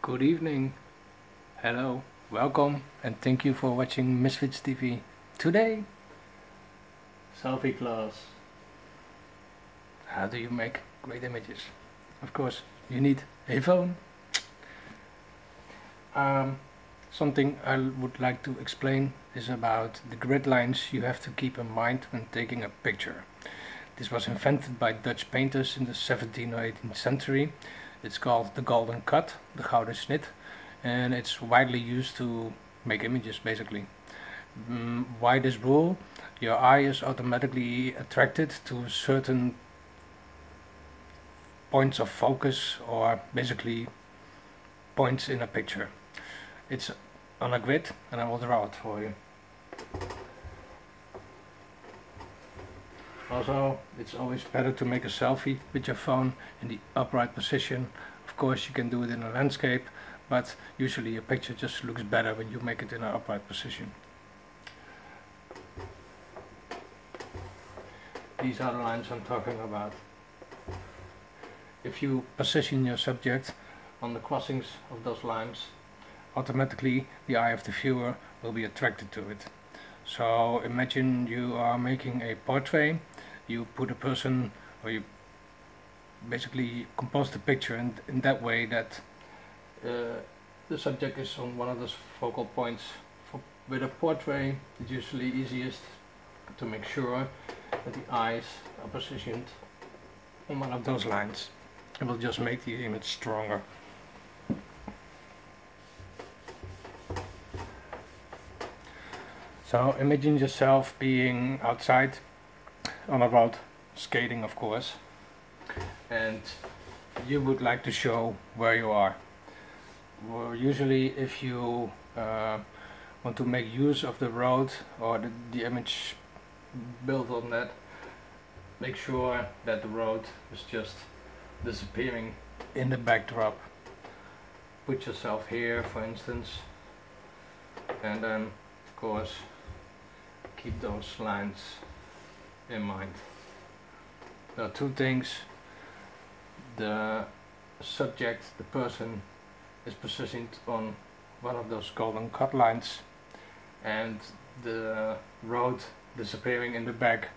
Good evening, hello, welcome, and thank you for watching Misfits TV. Today, Selfie Class. How do you make great images? Of course, you need a phone. Something I would like to explain is about the grid lines you have to keep in mind when taking a picture. This was invented by Dutch painters in the 17th or 18th century. It's called the golden cut, the gouden snit, and it's widely used to make images basically. Why this rule? Your eye is automatically attracted to certain points of focus, or basically points in a picture. It's on a grid and I will draw it for you. Also, it's always better to make a selfie with your phone in the upright position. Of course, you can do it in a landscape, but usually a picture just looks better when you make it in an upright position. These are the lines I'm talking about. If you position your subject on the crossings of those lines, automatically the eye of the viewer will be attracted to it. So imagine you are making a portrait, you put a person, or you basically compose the picture in that way that the subject is on one of those focal points. With a portrait, it's usually easiest to make sure that the eyes are positioned on one of those lines. It will just make the image stronger. So imagine yourself being outside on a road, skating of course, and you would like to show where you are. Well, usually if you want to make use of the road or the image built on that, make sure that the road is just disappearing in the backdrop. Put yourself here for instance, and then of course keep those lines in mind. There are two things. The subject, the person, is positioned on one of those golden cut lines, and the road disappearing in the back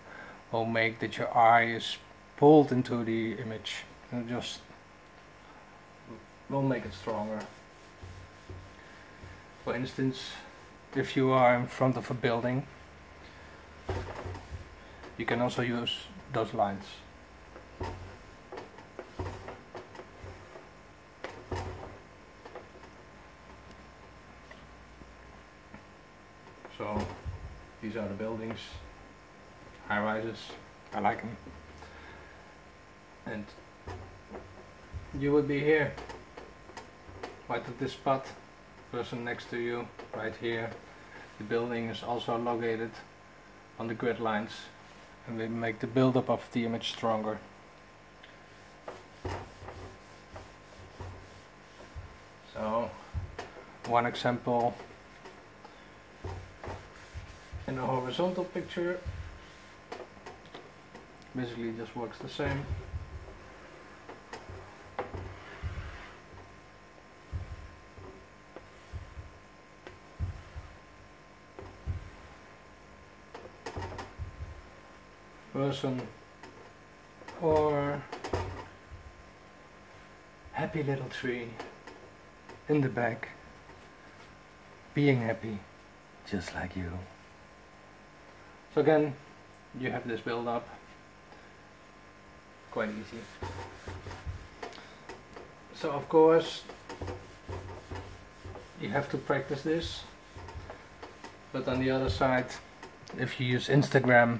will make that your eye is pulled into the image, and just will make it stronger. For instance, if you are in front of a building, you can also use those lines. So these are the buildings, high rises, I like them. And you would be here, right at this spot, person next to you, right here. The building is also located on the grid lines, and we make the build-up of the image stronger. So, one example in a horizontal picture basically just works the same. Person or happy little tree in the back, being happy just like you. So again, you have this build up, quite easy. So of course you have to practice this, but on the other side, if you use Instagram,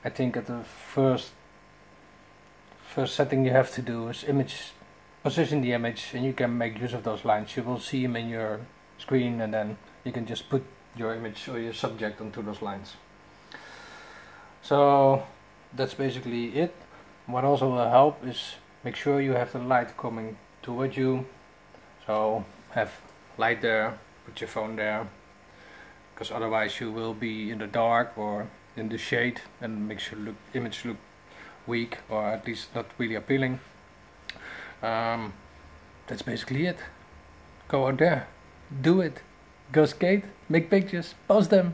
I think at the first setting you have to do is position the image, and you can make use of those lines. You will see them in your screen, and then you can just put your image or your subject onto those lines. So that's basically it. What also will help is make sure you have the light coming toward you. So have light there, put your phone there, because otherwise you will be in the dark or in the shade, and makes your image look weak, or at least not really appealing. That's basically it. go out there, do it, go skate, make pictures, post them.